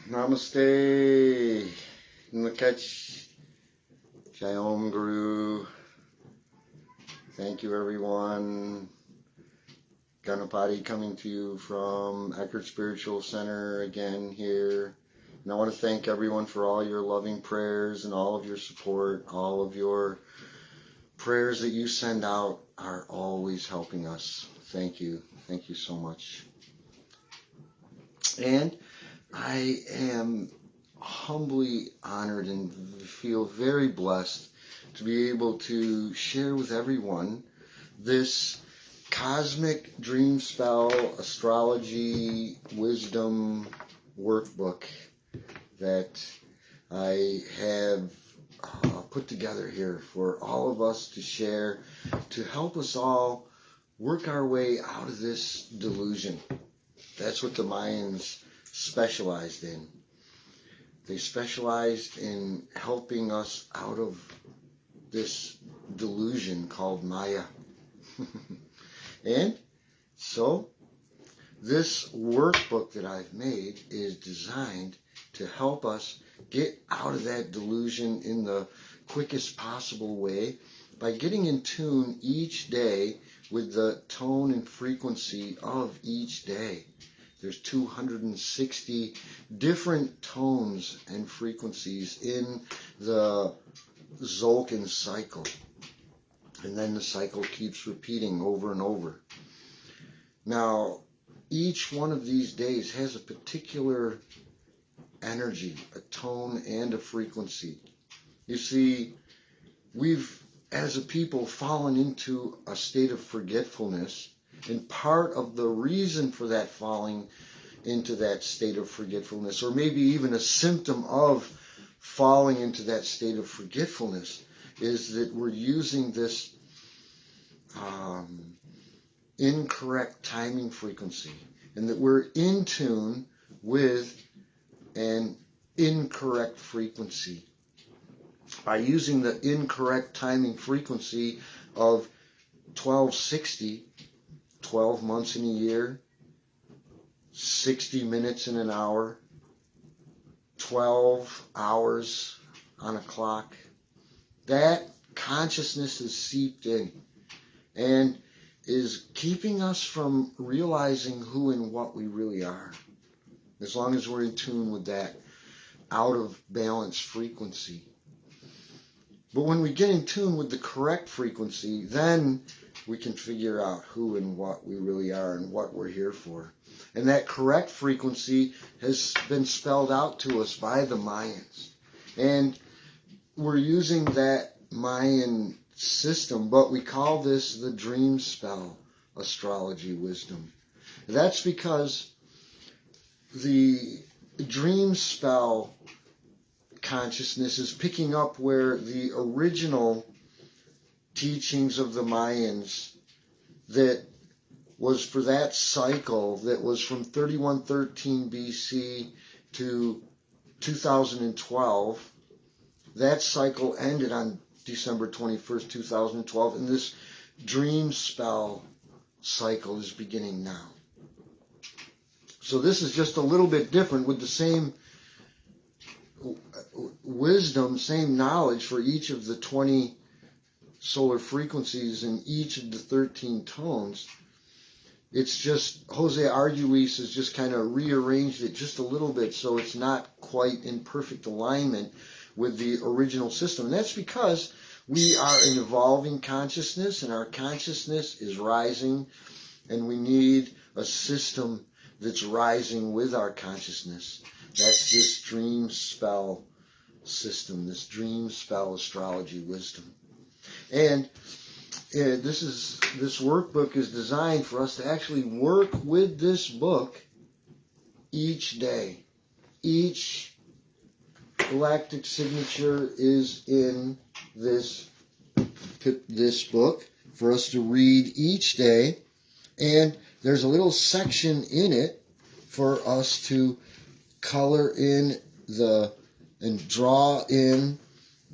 Namaste. Nakach. Shalom Guru. Thank you, everyone. Ganapati coming to you from Eckert Spiritual Center again here. And I want to thank everyone for all your loving prayers and all of your support. All of your prayers that you send out are always helping us. Thank you. Thank you so much. And I am humbly honored and feel very blessed to be able to share with everyone this cosmic Dreamspell Astrology Wisdom Workbook that I have put together here for all of us to share, to help us all work our way out of this delusion. That's what the Mayans specialized in. They specialized in helping us out of this delusion called Maya. And so this workbook that I've made is designed to help us get out of that delusion in the quickest possible way by getting in tune each day with the tone and frequency of each day. There's 260 different tones and frequencies in the Zolkin cycle. And then the cycle keeps repeating over and over. Now, each one of these days has a particular energy, a tone, and a frequency. You see, we've, as a people, fallen into a state of forgetfulness. And part of the reason for that falling into that state of forgetfulness, or maybe even a symptom of falling into that state of forgetfulness, is that we're using this incorrect timing frequency, and that we're in tune with an incorrect frequency. By using the incorrect timing frequency of 1260, 12 months in a year, 60 minutes in an hour, 12 hours on a clock, that consciousness is seeped in and is keeping us from realizing who and what we really are, as long as we're in tune with that out of balance frequency. But when we get in tune with the correct frequency, then we can figure out who and what we really are and what we're here for. And that correct frequency has been spelled out to us by the Mayans. And we're using that Mayan system, but we call this the Dreamspell Astrology Wisdom. That's because the Dreamspell consciousness is picking up where the original teachings of the Mayans, that was for that cycle that was from 3113 BC to 2012, that cycle ended on December 21st, 2012, and this Dreamspell cycle is beginning now. So this is just a little bit different, with the same wisdom, same knowledge for each of the 20 solar frequencies in each of the 13 tones. It's just Jose Arguelles has just kind of rearranged it just a little bit so it's not quite in perfect alignment with the original system. And that's because we are an evolving consciousness, and our consciousness is rising, and we need a system that's rising with our consciousness. That's this Dreamspell system, this Dreamspell Astrology Wisdom. And this workbook is designed for us to actually work with this book each day. Each galactic signature is in this book for us to read each day, and there's a little section in it for us to color in and draw in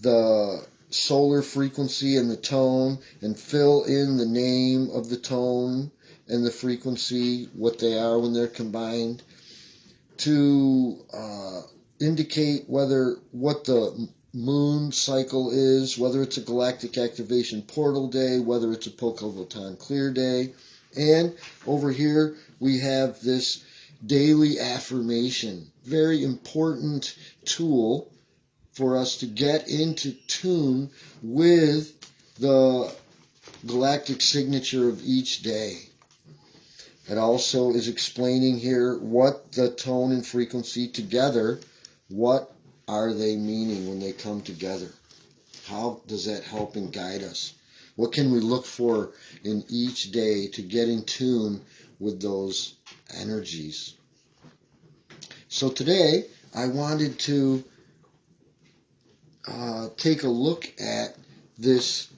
the solar frequency and the tone, and fill in the name of the tone and the frequency, what they are when they're combined. to indicate what the moon cycle is, whether it's a galactic activation portal day, whether it's a Pocovotan clear day. And over here we have this daily affirmation, very important tool for us to get into tune with the galactic signature of each day. It also is explaining here what the tone and frequency together, what are they meaning when they come together? How does that help and guide us? What can we look for in each day to get in tune with those energies? So today I wanted to take a look at this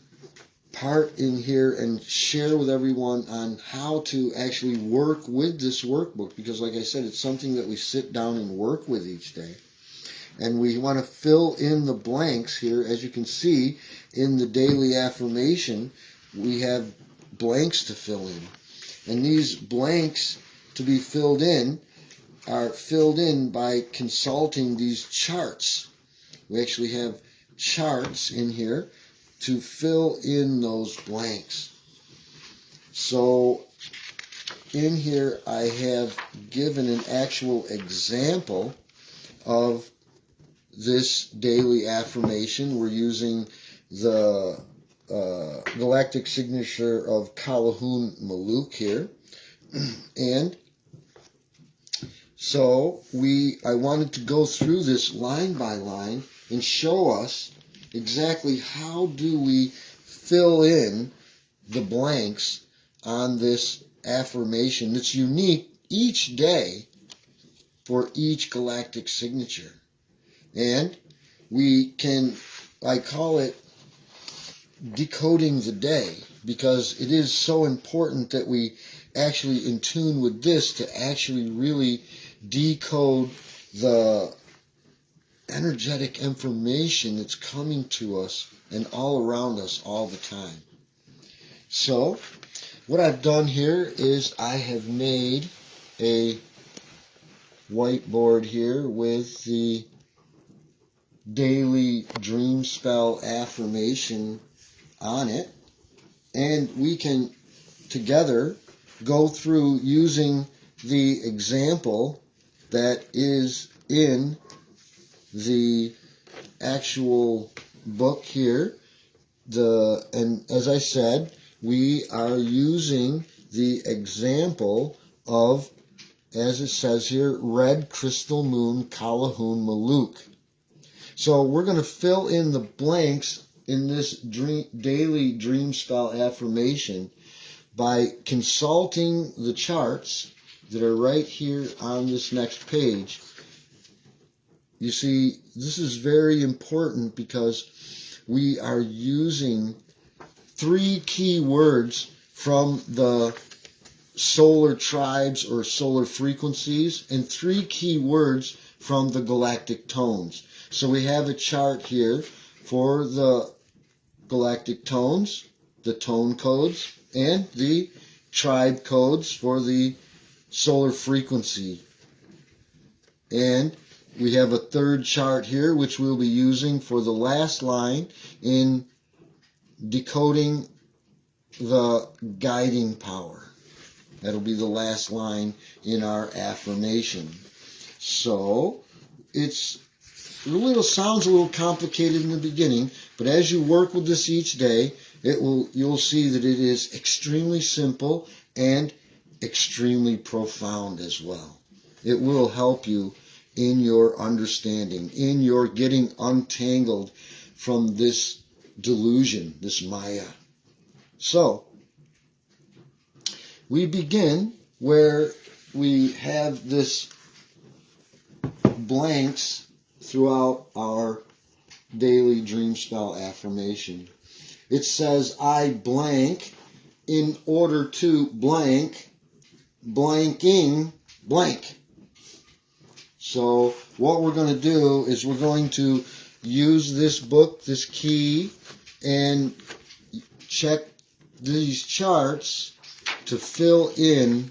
part in here and share with everyone on how to actually work with this workbook, because like I said, it's something that we sit down and work with each day. And we want to fill in the blanks here. As you can see in the daily affirmation, we have blanks to fill in. And these blanks to be filled in are filled in by consulting these charts. We actually have charts in here to fill in those blanks. So in here I have given an actual example of this daily affirmation. We're using the galactic signature of Calhoun Maluk here. And so I wanted to go through this line by line and show us exactly how do we fill in the blanks on this affirmation that's unique each day for each galactic signature. And we can, I call it decoding the day, because it is so important that we actually in tune with this to actually really decode the energetic information that's coming to us and all around us all the time. So what I've done here is I have made a whiteboard here with the daily Dreamspell Affirmation on it, and we can together go through using the example that is in the actual book here. And as I said, we are using the example of, as it says here, Red Crystal Moon Calhoun Maluk. So we're going to fill in the blanks in this daily Dreamspell Affirmation by consulting the charts that are right here on this next page. You see, this is very important because we are using 3 key words from the solar tribes or solar frequencies and 3 key words from the galactic tones. So we have a chart here for the galactic tones, the tone codes, and the tribe codes for the solar frequency. And we have a third chart here which we'll be using for the last line in decoding the guiding power. That'll be the last line in our affirmation. So it's sounds a little complicated in the beginning, but as you work with this each day, you'll see that it is extremely simple and extremely profound as well. It will help you in your understanding, in your getting untangled from this delusion, this Maya. So, we begin where we have this blanks throughout our daily Dreamspell Affirmation. It says, I blank in order to blank, blanking blank. So what we're going to do is we're going to use this book, this key, and check these charts to fill in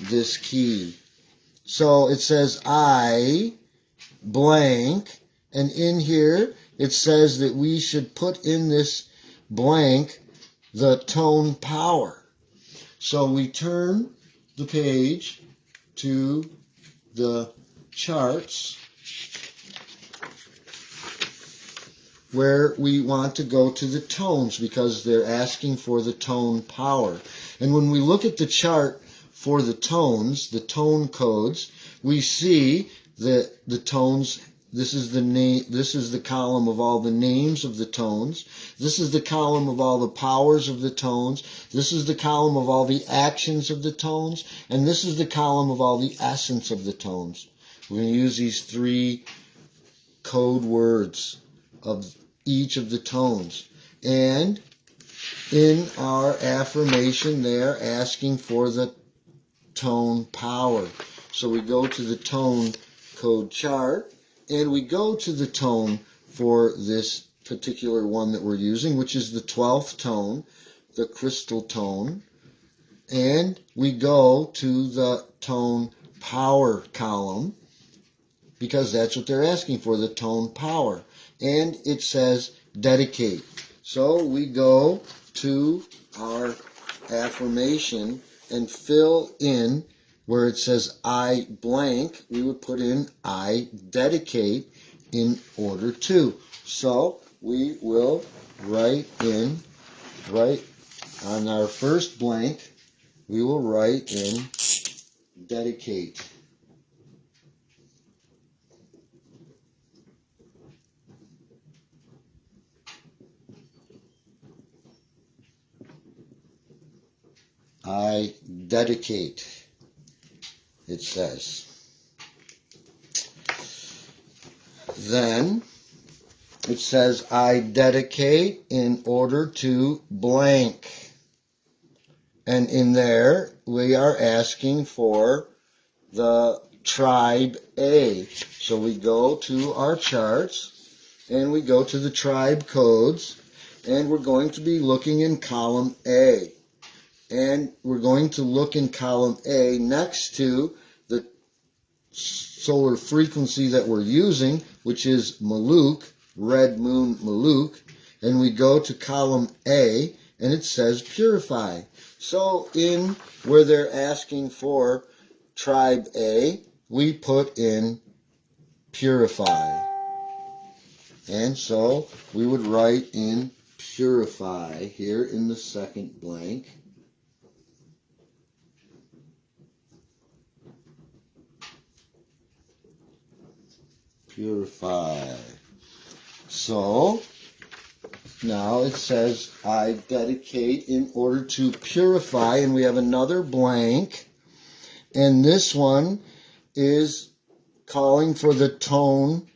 this key. So it says I blank, and in here it says that we should put in this blank the tone power. So we turn the page to the charts where we want to go to the tones because they're asking for the tone power. And when we look at the chart for the tones, the tone codes, we see that the tones, this is the column of all the names of the tones. This is the column of all the powers of the tones. This is the column of all the actions of the tones. And this is the column of all the essence of the tones. We're going to use these 3 code words of each of the tones. And in our affirmation, they're asking for the tone power. So we go to the tone code chart, and we go to the tone for this particular one that we're using, which is the 12th tone, the crystal tone. And we go to the tone power column, because that's what they're asking for, the tone power. And it says dedicate. So we go to our affirmation and fill in where it says I blank. We would put in I dedicate in order to. So we will write on our first blank, we will write in dedicate. I dedicate, it says. Then it says I dedicate in order to blank. And in there we are asking for the tribe A. So we go to our charts and we go to the tribe codes, and we're going to be looking in column A. And we're going to look in column A next to the solar frequency that we're using, which is Maluk, red moon Maluk. And we go to column A, and it says purify. So in where they're asking for tribe A, we put in purify. And so we would write in purify here in the second blank. Purify. So now it says I dedicate in order to purify, and we have another blank, and this one is calling for the tone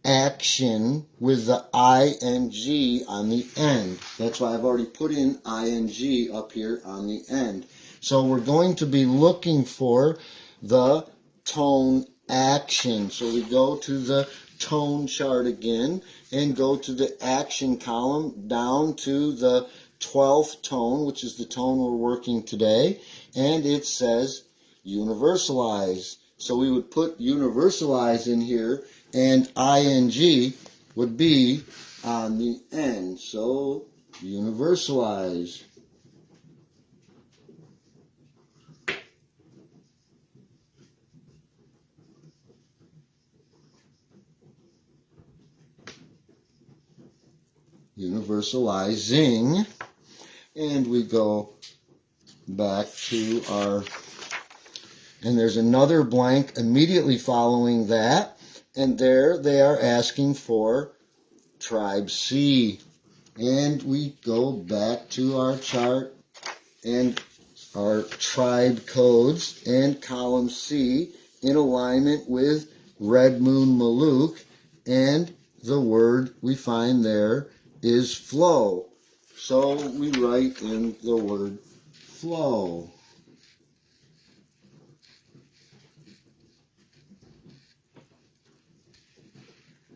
action with the ing on the end. That's why I've already put in ing up here on the end. So we're going to be looking for the tone action. So we go to the tone chart again and go to the action column down to the 12th tone, which is the tone we're working today, and it says universalize. So we would put universalize in here, and ing would be on the end. So universalize. Universalizing, and we go back to our, and there's another blank immediately following that, and there they are asking for tribe C. And we go back to our chart and our tribe codes and column C in alignment with red moon Maluk, and the word we find there is flow. So we write in the word flow.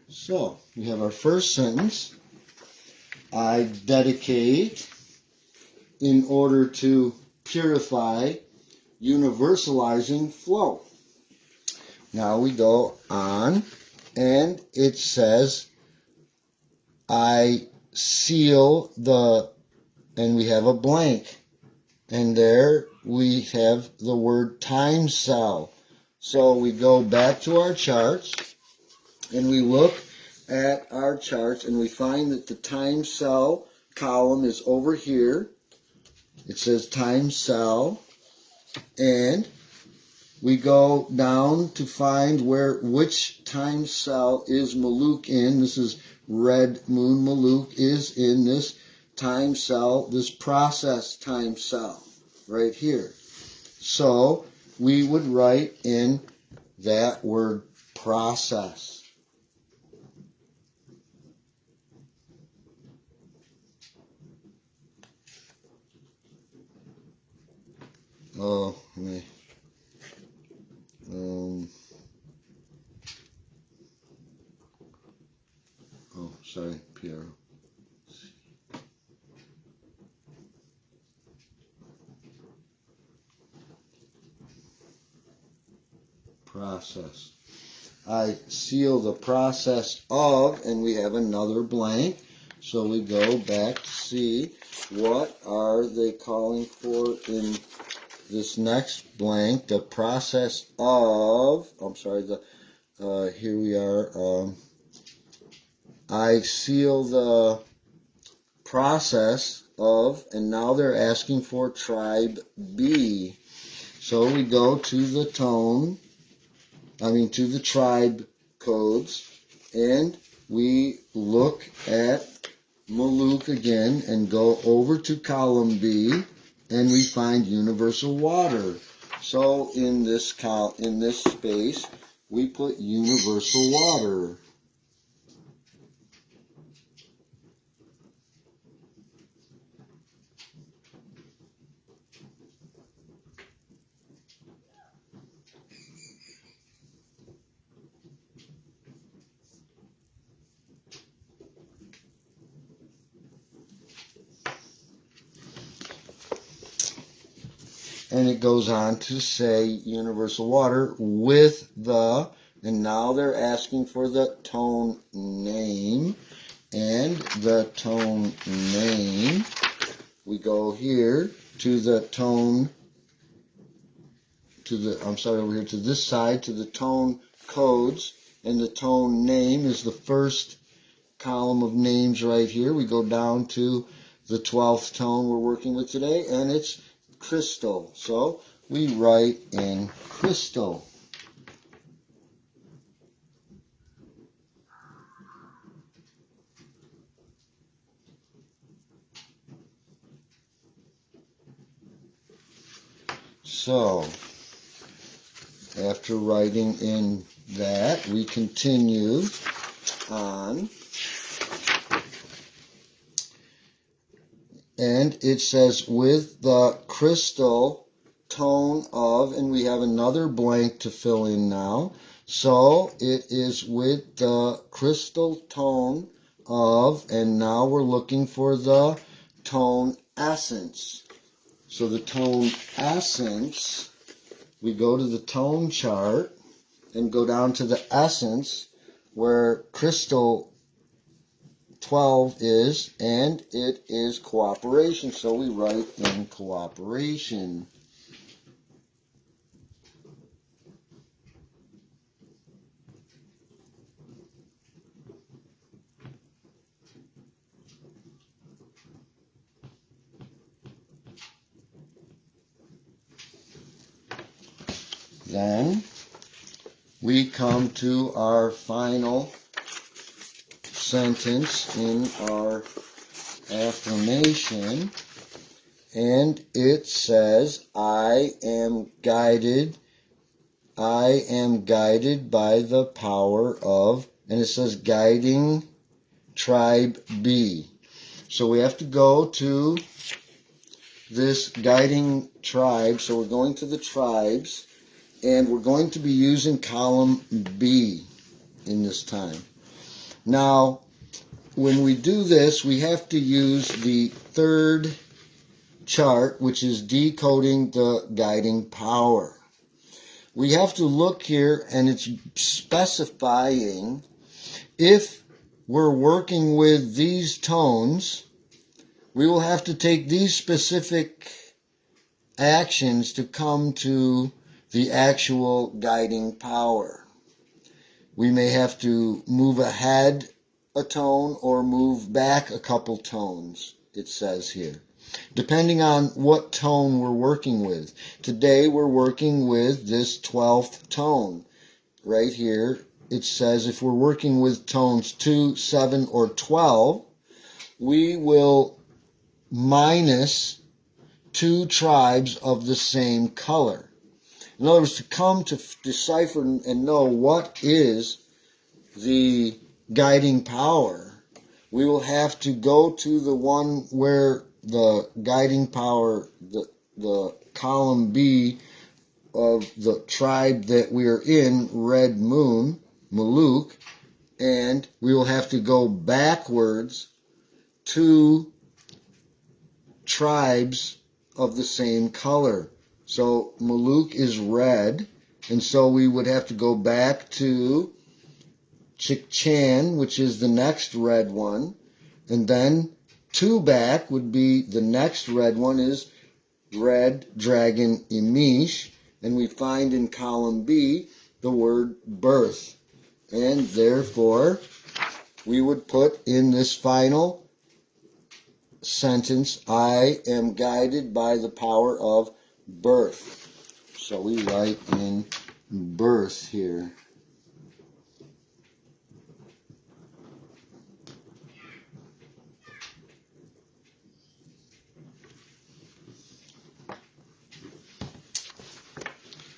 So we have our first sentence. I dedicate in order to purify, universalizing flow. Now we go on, and it says, I seal the, and we have a blank. And there we have the word time cell. So we go back to our charts, and we look at our charts, and we find that the time cell column is over here. It says time cell, and we go down to find which time cell is Maluk in. This is Red Moon Maluk is in this time cell, this process time cell right here. So we would write in that word process. Oh, sorry, Pierre. Process. I seal the process of, and we have another blank. So we go back to see what are they calling for in this next blank. The process of, I'm sorry, here we are. I seal the process of, and now they're asking for tribe B. So we go to the to the tribe codes, and we look at Maluk again and go over to column B, and we find universal water. So in this space, we put universal water. And it goes on to say universal water with the, and now they're asking for the tone name. And the tone name, we go here to the tone, over here to this side, to the tone codes. And the tone name is the first column of names right here. We go down to the 12th tone we're working with today, and it's crystal. So we write in crystal. So after writing in that, we continue on. And it says with the crystal tone of, and we have another blank to fill in now. So it is with the crystal tone of, and now we're looking for the tone essence. So the tone essence, we go to the tone chart and go down to the essence where crystal 12 is, and it is cooperation. So we write in cooperation. Then we come to our final sentence in our affirmation, and it says, I am guided by the power of, and it says guiding tribe B. So we have to go to this guiding tribe. So we're going to the tribes, and we're going to be using column B in this time. Now, when we do this, we have to use the third chart, which is decoding the guiding power. we have to look here, and it's specifying if we're working with these tones, we will have to take these specific actions to come to the actual guiding power. We may have to move ahead a tone or move back a couple tones, it says here, depending on what tone we're working with. Today we're working with this 12th tone. Right here it says if we're working with tones 2, 7, or 12, we will minus 2 tribes of the same color. In other words, to come to decipher and know what is the guiding power, we will have to go to the one where the guiding power, the column B of the tribe that we are in, Red Moon, Maluk, and we will have to go backwards 2 tribes of the same color. So Maluk is red, and so we would have to go back to Chikchan, which is the next red one, and then 2 back would be the next red one is Red Dragon Imish, and we find in column B the word birth. And therefore, we would put in this final sentence, I am guided by the power of birth. So we write in birth here.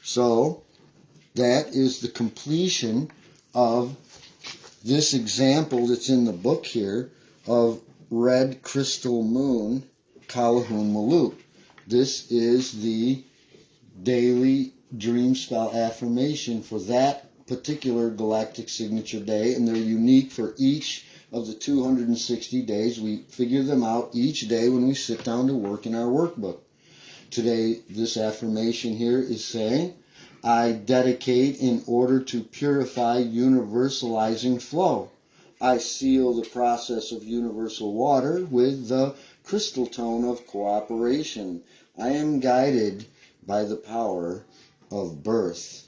So that is the completion of this example that's in the book here of Red Crystal Moon, Kalahun Maluk. This is the daily Dreamspell Affirmation for that particular galactic signature day, and they're unique for each of the 260 days. We figure them out each day when we sit down to work in our workbook. Today, this affirmation here is saying, I dedicate in order to purify universalizing flow. I seal the process of universal water with the crystal tone of cooperation. I am guided by the power of birth.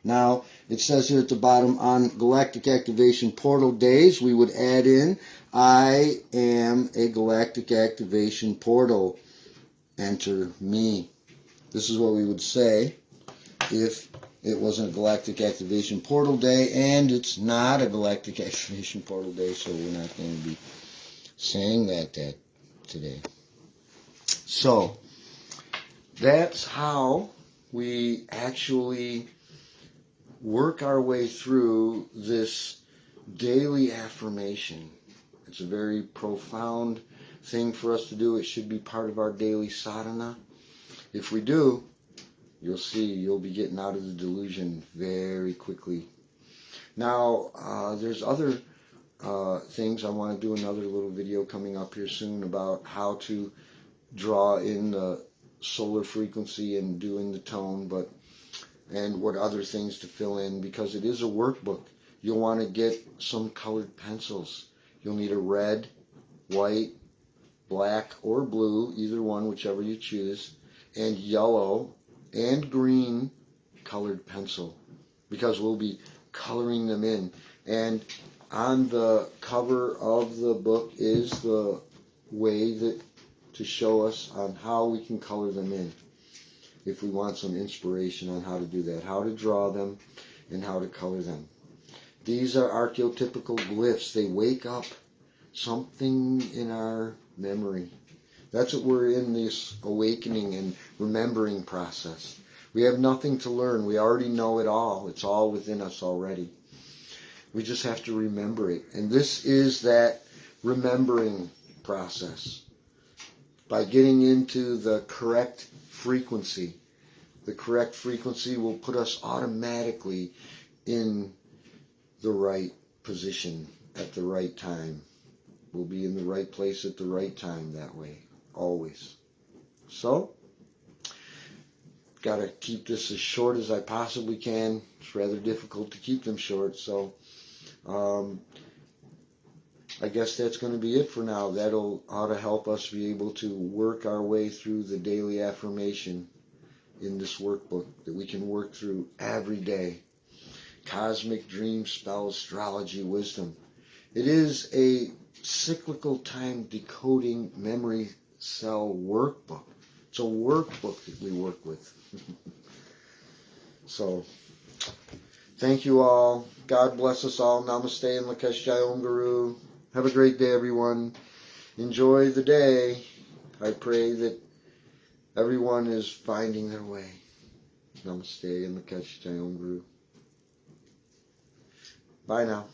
Now, it says here at the bottom, on galactic activation portal days, we would add in, I am a galactic activation portal. Enter me. This is what we would say if it wasn't a galactic activation portal day, and it's not a galactic activation portal day, so we're not going to be saying that today. So that's how we actually work our way through this daily affirmation. It's a very profound thing for us to do. It should be part of our daily sadhana. If we do, you'll see you'll be getting out of the delusion very quickly. Now, there's other things. I want to do another little video coming up here soon about how to draw in the solar frequency and doing the tone, and what other things to fill in, because it is a workbook. You'll want to get some colored pencils. You'll need a red, white, black, or blue, either one, whichever you choose, and yellow and green colored pencil, because we'll be coloring them in. And on the cover of the book is the way that to show us on how we can color them in, if we want some inspiration on how to do that, how to draw them and how to color them. These are archetypical glyphs. They wake up something in our memory. That's what we're in this awakening and remembering process. We have nothing to learn. We already know it all. It's all within us already. We just have to remember it. And this is that remembering process. By getting into the correct frequency. The correct frequency will put us automatically in the right position at the right time. We'll be in the right place at the right time that way. Always. So, got to keep this as short as I possibly can. It's rather difficult to keep them short, so I guess that's going to be it for now. That'll ought to help us be able to work our way through the daily affirmation in this workbook that we can work through every day. Cosmic Dreamspell Astrology Wisdom. It is a cyclical time decoding memory cell workbook. It's a workbook that we work with. So, thank you all. God bless us all. Namaste and Lakesh Jai Om Guru. Have a great day, everyone. Enjoy the day. I pray that everyone is finding their way. Namaste and Lakesh Jai Om Guru. Bye now.